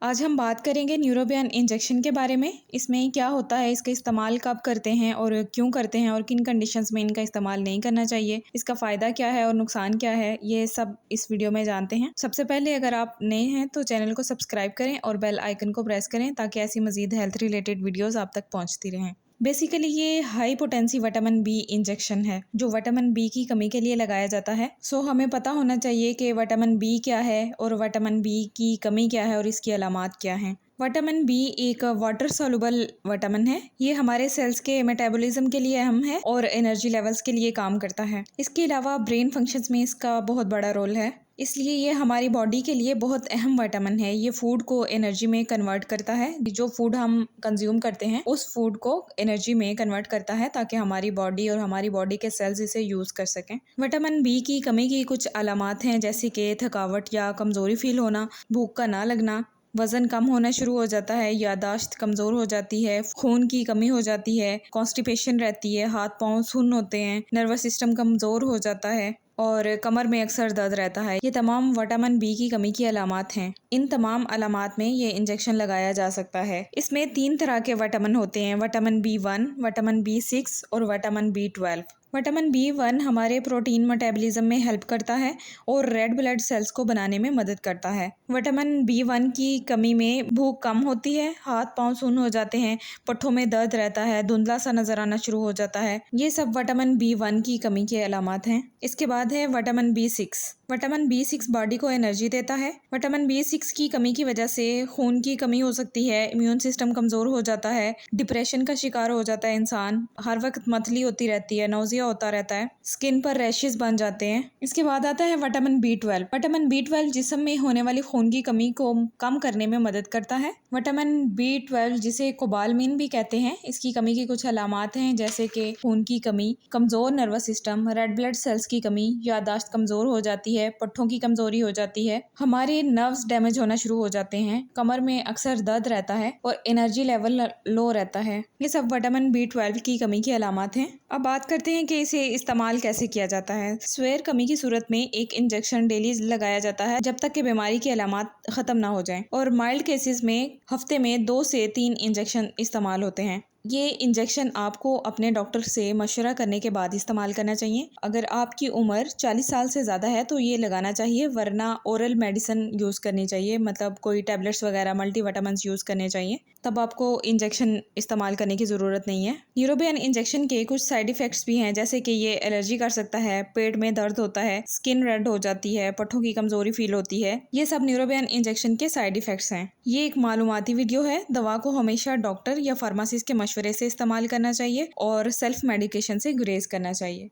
आज हम बात करेंगे न्यूरोबियन इंजेक्शन के बारे में। इसमें क्या होता है, इसका इस्तेमाल कब करते हैं और क्यों करते हैं और किन कंडीशंस में इनका इस्तेमाल नहीं करना चाहिए, इसका फ़ायदा क्या है और नुकसान क्या है, ये सब इस वीडियो में जानते हैं। सबसे पहले अगर आप नए हैं तो चैनल को सब्सक्राइब करें और बेल आइकन को प्रेस करें ताकि ऐसी मज़ीद हेल्थ रिलेटेड वीडियोज़ आप तक पहुँचती रहें। बेसिकली ये high potency vitamin B injection है जो विटामिन बी की कमी के लिए लगाया जाता है। हमें पता होना चाहिए कि विटामिन बी क्या है और विटामिन बी की कमी क्या है और इसकी अलामात क्या हैं। विटामिन बी एक वाटर सॉल्युबल विटामिन है। ये हमारे सेल्स के मेटाबॉलिज्म के लिए अहम है और एनर्जी लेवल्स के लिए काम करता है। इसके अलावा ब्रेन फंक्शंस में इसका बहुत बड़ा रोल है, इसलिए ये हमारी बॉडी के लिए बहुत अहम विटामिन है। ये फूड को एनर्जी में कन्वर्ट करता है। जो फूड हम कंज्यूम करते हैं उस फूड को एनर्जी में कन्वर्ट करता है ताकि हमारी बॉडी और हमारी बॉडी के सेल्स इसे यूज़ कर सकें। विटामिन बी की कमी की कुछ अलामात हैं, जैसे कि थकावट या कमज़ोरी फील होना, भूख का ना लगना, वज़न कम होना शुरू हो जाता है, याददाश्त कमज़ोर हो जाती है, खून की कमी हो जाती है, कॉन्स्टिपेशन रहती है, हाथ पाँव सुन्न होते हैं, नर्वस सिस्टम कमज़ोर हो जाता है और कमर में अक्सर दर्द रहता है। ये तमाम विटामिन बी की कमी की अलामात हैं। इन तमाम अलामात में ये इंजेक्शन लगाया जा सकता है। इसमें 3 तरह के विटामिन होते हैं, विटामिन B1, विटामिन B6 और विटामिन B12। विटामिन B1 हमारे प्रोटीन मेटाबॉलिज्म में हेल्प करता है और रेड ब्लड सेल्स को बनाने में मदद करता है। विटामिन B1 की कमी में भूख कम होती है, हाथ पाँव सुन्न हो जाते हैं, पट्ठों में दर्द रहता है, धुंधला सा नजर आना शुरू हो जाता है। ये सब विटामिन B1 की कमी के अलामात हैं। इसके बाद है vitamin B6। Vitamin B6 body को एनर्जी देता है। विटामिन B6 की कमी की वजह से खून की कमी हो सकती है, इम्यून सिस्टम कमज़ोर हो जाता है, डिप्रेशन का शिकार हो जाता है इंसान, हर वक्त मतली होती रहती है, नौजिया होता रहता है, स्किन पर रैशेस बन जाते हैं। इसके बाद आता है विटामिन B12। विटामिन B12 जिस्म में होने वाली खून की कमी को कम करने में मदद करता है। विटामिन B12 जिसे कोबालमिन भी कहते हैं, इसकी कमी की कुछ अलामात हैं, जैसे कि खून की कमी, कमज़ोर nervous system, red blood cells की कमी, याददाश्त कमज़ोर हो जाती है, पट्ठों की कमज़ोरी हो जाती है, हमारे नर्व्स डैमेज होना शुरू हो जाते हैं, कमर में अक्सर दर्द रहता है और एनर्जी लेवल लो रहता है। ये सब विटामिन B12 की कमी की अलामात हैं। अब बात करते हैं कि इसे इस्तेमाल कैसे किया जाता है। स्वेयर कमी की सूरत में एक इंजेक्शन डेली लगाया जाता है जब तक कि बीमारी की अलामात ख़त्म ना हो जाएं, और माइल्ड केसेस में हफ्ते में 2 से 3 इंजेक्शन इस्तेमाल होते हैं। ये इंजेक्शन आपको अपने डॉक्टर से मशवरा करने के बाद इस्तेमाल करना चाहिए। अगर आपकी उम्र 40 साल से ज़्यादा है तो ये लगाना चाहिए, वरना ओरल मेडिसिन यूज़ करनी चाहिए, मतलब कोई टैबलेट्स वगैरह मल्टीविटामिन्स यूज़ करने चाहिए, तब आपको इंजेक्शन इस्तेमाल करने की ज़रूरत नहीं है। न्यूरोबियन इंजेक्शन के कुछ साइड इफ़ेक्ट्स भी हैं, जैसे कि ये एलर्जी कर सकता है, पेट में दर्द होता है, स्किन रेड हो जाती है, पट्ठों की कमज़ोरी फील होती है। ये सब न्यूरोबियन इंजेक्शन के साइड इफ़ेक्ट्स हैं। ये एक मालूमाती वीडियो है। दवा को हमेशा डॉक्टर या फार्मासिस्ट के मशवरे से इस्तेमाल करना चाहिए और सेल्फ मेडिकेशन से गुरेज करना चाहिए।